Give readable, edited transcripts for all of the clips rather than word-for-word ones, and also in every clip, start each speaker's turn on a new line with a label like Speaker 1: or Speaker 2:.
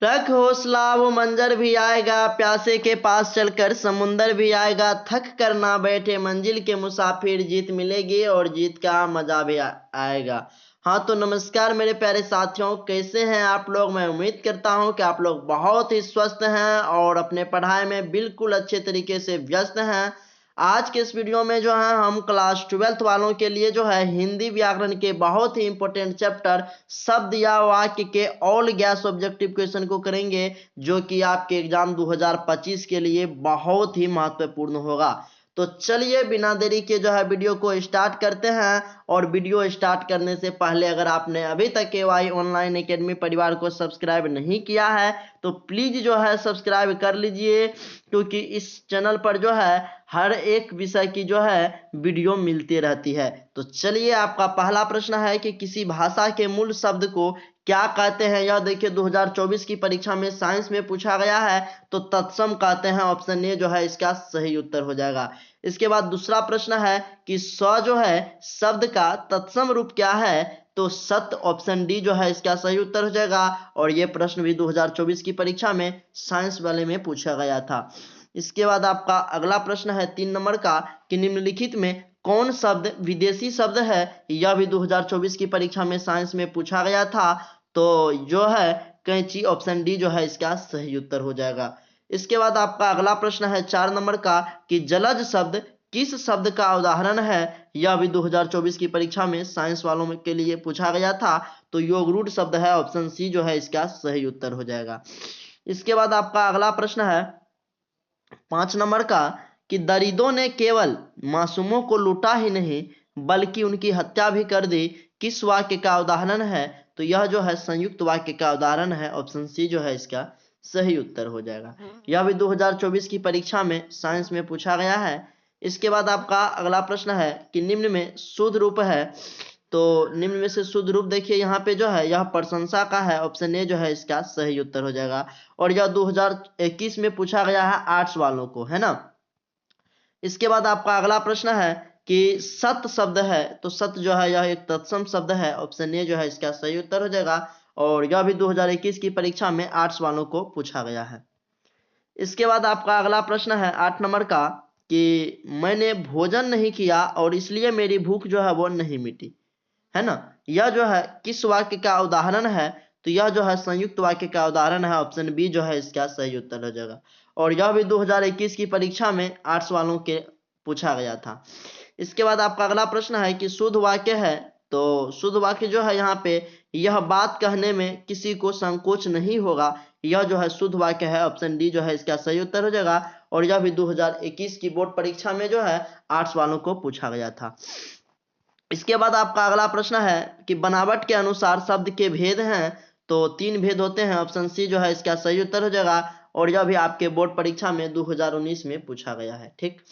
Speaker 1: रख हौसला वो मंजर भी आएगा, प्यासे के पास चलकर समुंदर भी आएगा। थक कर ना बैठे मंजिल के मुसाफिर, जीत मिलेगी और जीत का मजा भी आएगा। हाँ तो नमस्कार मेरे प्यारे साथियों, कैसे हैं आप लोग। मैं उम्मीद करता हूं कि आप लोग बहुत ही स्वस्थ हैं और अपने पढ़ाई में बिल्कुल अच्छे तरीके से व्यस्त हैं। आज के इस वीडियो में जो है हम क्लास 12th वालों के लिए जो है हिंदी व्याकरण के बहुत ही इंपॉर्टेंट चैप्टर शब्द या वाक्य के ऑल गैस ऑब्जेक्टिव क्वेश्चन को करेंगे, जो कि आपके एग्जाम 2025 के लिए बहुत ही महत्वपूर्ण होगा। तो चलिए बिना देरी के जो है वीडियो को स्टार्ट करते हैं। और वीडियो स्टार्ट करने से पहले अगर आपने अभी तक KY ऑनलाइन एकेडमी परिवार को सब्सक्राइब नहीं किया है तो प्लीज जो है सब्सक्राइब कर लीजिए, क्योंकि इस चैनल पर जो है हर एक विषय की जो है वीडियो मिलती रहती है। तो चलिए, आपका पहला प्रश्न है कि किसी भाषा के मूल शब्द को क्या कहते हैं। यह देखिए 2024 की परीक्षा में साइंस में पूछा गया है, तो तत्सम कहते हैं। ऑप्शन ए जो है इसका सही उत्तर हो जाएगा। इसके बाद दूसरा प्रश्न है कि स जो है शब्द का तत्सम रूप क्या है, तो सत। ऑप्शन डी जो है इसका सही उत्तर हो जाएगा। और यह प्रश्न भी 2024 की परीक्षा में साइंस वाले में पूछा गया था। इसके बाद आपका अगला प्रश्न है 3 नंबर का कि निम्नलिखित में कौन शब्द विदेशी शब्द है। यह भी 2024 की परीक्षा में साइंस में पूछा गया था, तो जो है कैंची। ऑप्शन डी जो है इसका सही उत्तर हो जाएगा। इसके बाद आपका अगला प्रश्न है 4 नंबर का कि जलज शब्द किस शब्द का उदाहरण है। यह भी 2024 की परीक्षा में साइंस वालों के लिए पूछा गया था, तो योगरूढ़ शब्द है। ऑप्शन सी जो है इसका सही उत्तर हो जाएगा। इसके बाद आपका अगला प्रश्न है 5 नंबर का कि दरिदों ने केवल मासूमों को लूटा ही नहीं बल्कि उनकी हत्या भी कर दी, किस वाक्य का उदाहरण है। तो यह जो है संयुक्त वाक्य का उदाहरण है। ऑप्शन सी जो है इसका सही उत्तर हो जाएगा। यह भी 2024 की परीक्षा में साइंस में पूछा गया है। इसके बाद आपका अगला प्रश्न है कि निम्न में शुद्ध रूप है, तो निम्न में से शुद्ध रूप देखिए यहाँ पे जो है यह प्रशंसा का है। ऑप्शन ए जो है इसका सही उत्तर हो जाएगा। और यह 2021 में पूछा गया है आर्ट्स वालों को, है ना। इसके बाद आपका अगला प्रश्न है कि सत शब्द है, तो सत जो है यह एक तत्सम शब्द है। ऑप्शन ए जो है इसका सही उत्तर हो जाएगा। और यह भी 2021 की परीक्षा में आर्ट्स वालों को पूछा गया है। इसके बाद आपका अगला प्रश्न है 8 नंबर का कि मैंने भोजन नहीं किया और इसलिए मेरी भूख जो है वो नहीं मिटी, है ना। यह जो है किस वाक्य का उदाहरण है, तो यह जो है संयुक्त वाक्य का उदाहरण है। ऑप्शन बी जो है इसका सही उत्तर हो जाएगा। और यह भी 2021 की परीक्षा में आर्ट्स वालों के पूछा गया था। इसके बाद आपका अगला प्रश्न है कि शुद्ध वाक्य है, तो शुद्ध वाक्य जो है यहाँ पे यह बात कहने में किसी को संकोच नहीं होगा, यह जो है शुद्ध वाक्य है। ऑप्शन डी जो है इसका सही उत्तर हो जाएगा। और यह भी 2021 की बोर्ड परीक्षा में जो है आर्ट्स वालों को पूछा गया था। इसके बाद आपका अगला प्रश्न है कि बनावट के अनुसार शब्द के भेद हैं, तो 3 भेद होते हैं। ऑप्शन सी जो है इसका सही उत्तर हो जाएगा। और यह भी आपके बोर्ड परीक्षा में 2019 में पूछा गया है, ठीक।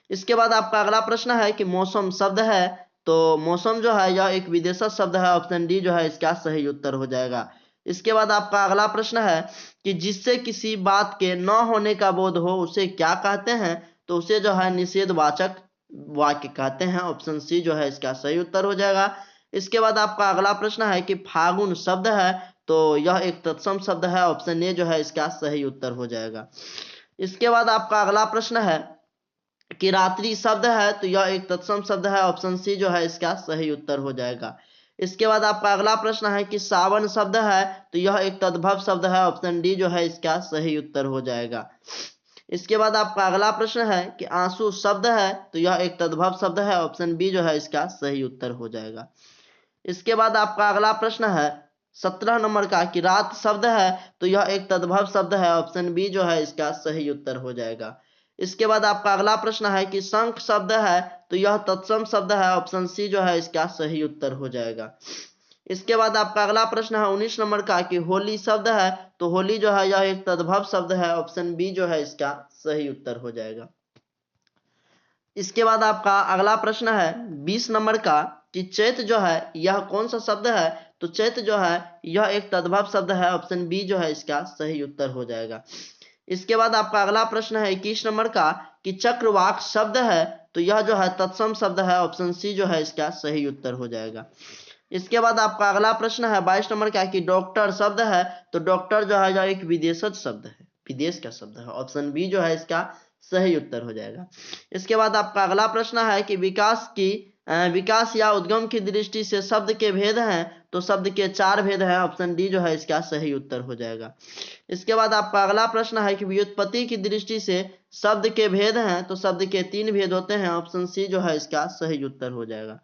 Speaker 1: इसके बाद आपका अगला प्रश्न है कि मौसम शब्द है, तो मौसम जो है यह एक विदेशज शब्द है। ऑप्शन डी जो है इसका सही उत्तर हो जाएगा। इसके बाद आपका अगला प्रश्न है कि जिससे किसी बात के न होने का बोध हो उसे क्या कहते हैं, तो उसे जो है निषेधवाचक वाक्य कहते हैं। ऑप्शन सी जो है इसका सही उत्तर हो जाएगा। इसके बाद आपका अगला प्रश्न है कि फागुन शब्द है, तो यह एक तत्सम शब्द है। ऑप्शन ए जो है इसका सही उत्तर हो जाएगा। इसके बाद आपका अगला प्रश्न है कि रात्रि शब्द है, तो यह एक तत्सम शब्द है। ऑप्शन सी जो है इसका सही उत्तर हो जाएगा। इसके बाद आपका अगला प्रश्न है कि सावन शब्द है, तो यह एक तद्भव शब्द है। ऑप्शन डी जो है इसका सही उत्तर हो जाएगा। इसके बाद आपका अगला प्रश्न है कि आंसू शब्द है, तो यह एक तद्भव शब्द है। ऑप्शन बी जो है इसका सही उत्तर हो जाएगा। इसके बाद आपका अगला प्रश्न है 17 नंबर का कि रात शब्द है, तो यह एक तद्भव शब्द है। ऑप्शन बी जो है इसका सही उत्तर हो जाएगा। इसके बाद आपका अगला प्रश्न है कि शंख शब्द है, तो यह तत्सम शब्द है। ऑप्शन सी जो है इसका सही उत्तर हो जाएगा। इसके बाद आपका अगला प्रश्न है 19 नंबर का कि होली शब्द है, तो होली जो है यह एक तद्भव शब्द है। ऑप्शन बी जो है इसका सही उत्तर हो जाएगा। इसके बाद आपका अगला प्रश्न है 20 नंबर का कि चैत जो है यह कौन सा शब्द है, तो चैत जो है यह एक तद्भव शब्द है। ऑप्शन बी जो है इसका सही उत्तर हो जाएगा। इसके बाद आपका अगला प्रश्न है 21 नंबर का कि चक्रवाक शब्द है, तो यह जो है तत्सम शब्द है। ऑप्शन सी जो है इसका सही उत्तर हो जाएगा। इसके बाद आपका अगला प्रश्न है 22 नंबर का कि डॉक्टर शब्द है, तो डॉक्टर जो है यह एक विदेशज शब्द है, विदेश का शब्द है। ऑप्शन बी जो है इसका सही उत्तर हो जाएगा। इसके बाद आपका अगला प्रश्न है कि विकास या उद्गम की दृष्टि से शब्द के भेद हैं, तो शब्द के 4 भेद हैं। ऑप्शन डी जो है इसका सही उत्तर हो जाएगा। इसके बाद आपका अगला प्रश्न है कि व्युत्पत्ति की दृष्टि से शब्द के भेद हैं, तो शब्द के 3 भेद होते हैं। ऑप्शन सी जो है इसका सही उत्तर हो जाएगा।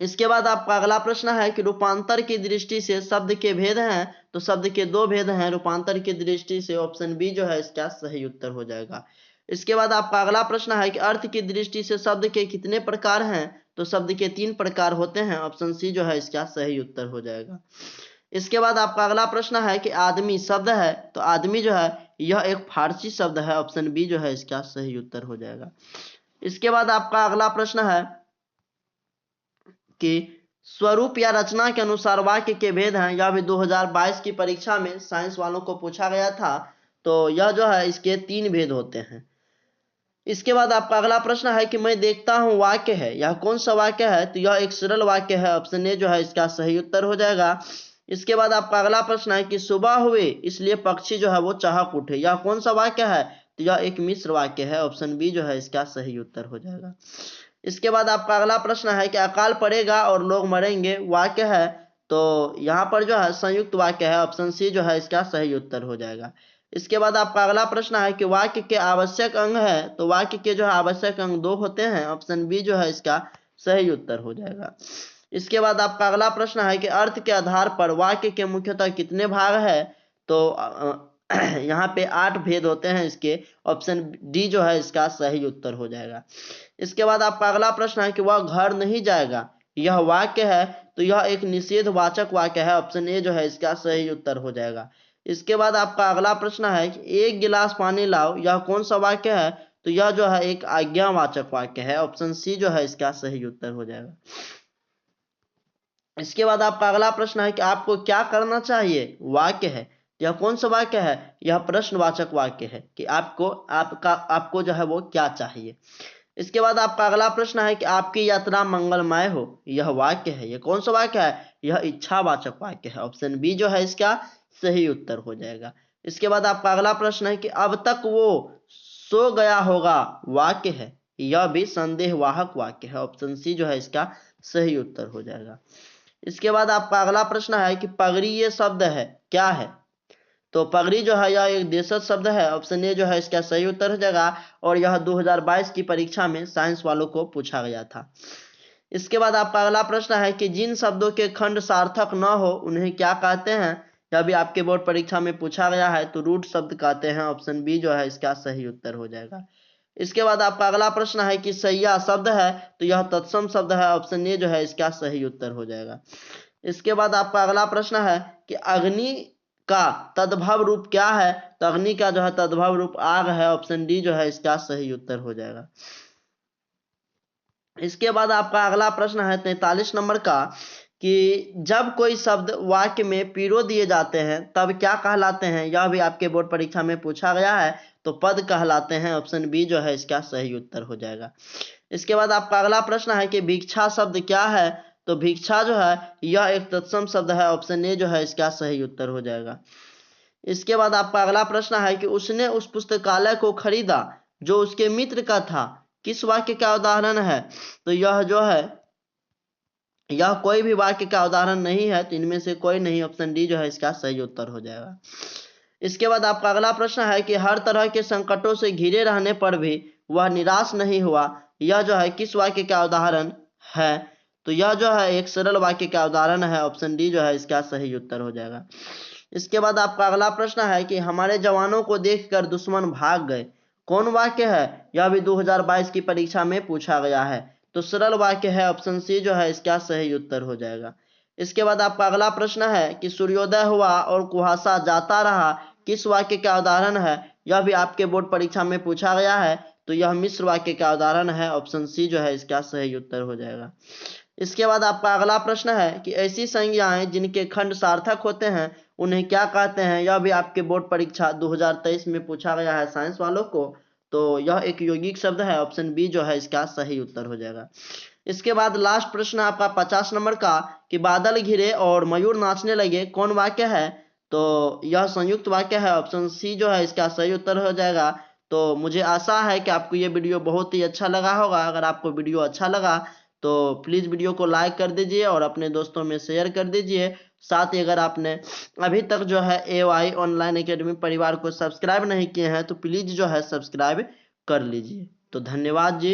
Speaker 1: इसके बाद आपका अगला प्रश्न है कि रूपांतर की दृष्टि से शब्द के भेद हैं, तो शब्द के 2 भेद हैं रूपांतर की दृष्टि से। ऑप्शन बी जो है इसका सही उत्तर हो जाएगा। इसके बाद आपका अगला प्रश्न है कि अर्थ की दृष्टि से शब्द के कितने प्रकार हैं, तो शब्द के 3 प्रकार होते हैं। ऑप्शन सी जो है इसका सही उत्तर हो जाएगा। इसके बाद आपका अगला प्रश्न है कि आदमी शब्द है, तो आदमी जो है यह एक फारसी शब्द है। ऑप्शन बी जो है इसका सही उत्तर हो जाएगा। इसके बाद आपका अगला प्रश्न है कि स्वरूप या रचना के अनुसार वाक्य के भेद हैं। यह भी 2022 की परीक्षा में साइंस वालों को पूछा गया था, तो यह जो है इसके 3 भेद होते हैं। इसके बाद आपका अगला प्रश्न है कि मैं देखता हूं वाक्य है, यह कौन सा वाक्य है, तो यह एक सरल वाक्य है। ऑप्शन ए जो है इसका सही उत्तर हो जाएगा। इसके बाद आपका अगला प्रश्न है कि सुबह हुए इसलिए पक्षी जो है वो चहक उठे, यह कौन सा वाक्य है, तो यह एक मिश्र वाक्य है। ऑप्शन बी जो है इसका सही उत्तर हो जाएगा। इसके बाद आपका अगला प्रश्न है कि अकाल पड़ेगा और लोग मरेंगे वाक्य है, तो यहाँ पर जो है संयुक्त वाक्य है। ऑप्शन सी जो है इसका सही उत्तर हो जाएगा। इसके बाद आपका अगला प्रश्न है कि वाक्य के आवश्यक अंग है, तो वाक्य के जो है आवश्यक अंग 2 होते हैं। ऑप्शन बी जो है इसका सही उत्तर हो जाएगा। इसके बाद आपका अगला प्रश्न है कि अर्थ के आधार पर वाक्य के मुख्यतः कितने भाग है, तो यहाँ पे 8 भेद होते हैं इसके। ऑप्शन डी जो है इसका सही उत्तर हो जाएगा। इसके बाद आपका अगला प्रश्न है कि वह घर नहीं जाएगा, यह वाक्य है, तो यह एक निषेधवाचक वाक्य है। ऑप्शन ए जो है इसका सही उत्तर हो जाएगा। इसके बाद आपका अगला प्रश्न है कि 1 गिलास पानी लाओ, यह कौन सा वाक्य है, तो यह जो है एक आज्ञावाचक वाक्य है। ऑप्शन सी जो है इसका सही उत्तर हो जाएगा। इसके बाद आपका अगला प्रश्न है कि आपको क्या करना चाहिए, वाक्य है, यह कौन सा वाक्य है, यह प्रश्नवाचक वाक्य है कि आपको जो है वो क्या चाहिए। इसके बाद आपका अगला प्रश्न है कि आपकी यात्रा मंगलमय हो, यह वाक्य है, यह कौन सा वाक्य है, यह इच्छावाचक वाक्य है। ऑप्शन बी जो है इसका सही उत्तर हो जाएगा। इसके बाद आपका अगला प्रश्न है कि अब तक वो सो गया होगा वाक्य है, यह भी संदेहवाहक वाक्य है। ऑप्शन सी जो है इसका सही उत्तर हो जाएगा। इसके बाद आपका अगला प्रश्न है कि पगड़ी ये शब्द है क्या है, तो पगड़ी जो है यह एक देशज शब्द है। ऑप्शन ए जो है इसका सही उत्तर हो जाएगा, और यह 2022 की परीक्षा में साइंस वालों को पूछा गया था। इसके बाद आपका अगला प्रश्न है कि जिन शब्दों के खंड सार्थक न हो उन्हें क्या कहते हैं, यह भी आपके बोर्ड परीक्षा में पूछा गया है, तो रूट शब्द कहते हैं। ऑप्शन बी जो है इसका सही उत्तर हो जाएगा। इसके बाद आपका अगला प्रश्न है कि सैया शब्द है, तो यह तत्सम शब्द है। ऑप्शन ए जो है इसका सही उत्तर हो जाएगा। इसके बाद आपका अगला प्रश्न है कि अग्नि का तद्भव रूप क्या है, तो अग्नि का जो है तद्भव रूप आग है। ऑप्शन डी जो है इसका सही उत्तर हो जाएगा। इसके बाद आपका अगला प्रश्न है 43 नंबर का कि जब कोई शब्द वाक्य में पिरो दिए जाते हैं तब क्या कहलाते हैं, यह भी आपके बोर्ड परीक्षा में पूछा गया है, तो पद कहलाते हैं। ऑप्शन बी जो है इसका सही उत्तर हो जाएगा। इसके बाद आपका अगला प्रश्न है कि भिक्षा शब्द क्या है, तो भिक्षा जो है यह एक तत्सम शब्द है। ऑप्शन ए जो है इसका सही उत्तर हो जाएगा। इसके बाद आपका अगला प्रश्न है कि उसने उस पुस्तकालय को खरीदा जो उसके मित्र का था, किस वाक्य का उदाहरण है, तो यह जो है यह कोई भी वाक्य का उदाहरण नहीं है, तो इनमें से कोई नहीं। ऑप्शन डी जो है इसका सही उत्तर हो जाएगा। इसके बाद आपका अगला प्रश्न है कि हर तरह के संकटों से घिरे रहने पर भी वह निराश नहीं हुआ, यह जो है किस वाक्य का उदाहरण है, तो यह जो है एक सरल वाक्य का उदाहरण है। ऑप्शन डी जो है इसका सही उत्तर हो जाएगा। इसके बाद आपका अगला प्रश्न है कि हमारे जवानों को देखकर दुश्मन भाग गए, कौन वाक्य है, यह भी 2022 की परीक्षा में पूछा गया है, तो सरल वाक्य है। ऑप्शन सी जो है इसका सही उत्तर हो जाएगा। इसके बाद आपका अगला प्रश्न है कि सूर्योदय हुआ और कुहासा जाता रहा, किस वाक्य का उदाहरण है, यह भी आपके बोर्ड परीक्षा में पूछा गया है, तो यह मिश्र वाक्य का उदाहरण है। ऑप्शन सी जो है इसका सही उत्तर हो जाएगा। इसके बाद आपका अगला प्रश्न है कि ऐसी संज्ञाएं जिनके खंड सार्थक होते हैं उन्हें क्या कहते हैं, यह भी आपके बोर्ड परीक्षा 2023 में पूछा गया है साइंस वालों को, तो यह एक यौगिक शब्द है। ऑप्शन बी जो है इसका सही उत्तर हो जाएगा। इसके बाद लास्ट प्रश्न है आपका 50 नंबर का कि बादल घिरे और मयूर नाचने लगे, कौन वाक्य है? तो यह संयुक्त वाक्य है, ऑप्शन सी जो है इसका सही उत्तर हो जाएगा। तो मुझे आशा है कि आपको ये वीडियो बहुत ही अच्छा लगा होगा। अगर आपको वीडियो अच्छा लगा तो प्लीज़ वीडियो को लाइक कर दीजिए और अपने दोस्तों में शेयर कर दीजिए। साथ ही अगर आपने अभी तक जो है AY ऑनलाइन एकेडमी परिवार को सब्सक्राइब नहीं किए हैं तो प्लीज़ जो है सब्सक्राइब कर लीजिए। तो धन्यवाद जी।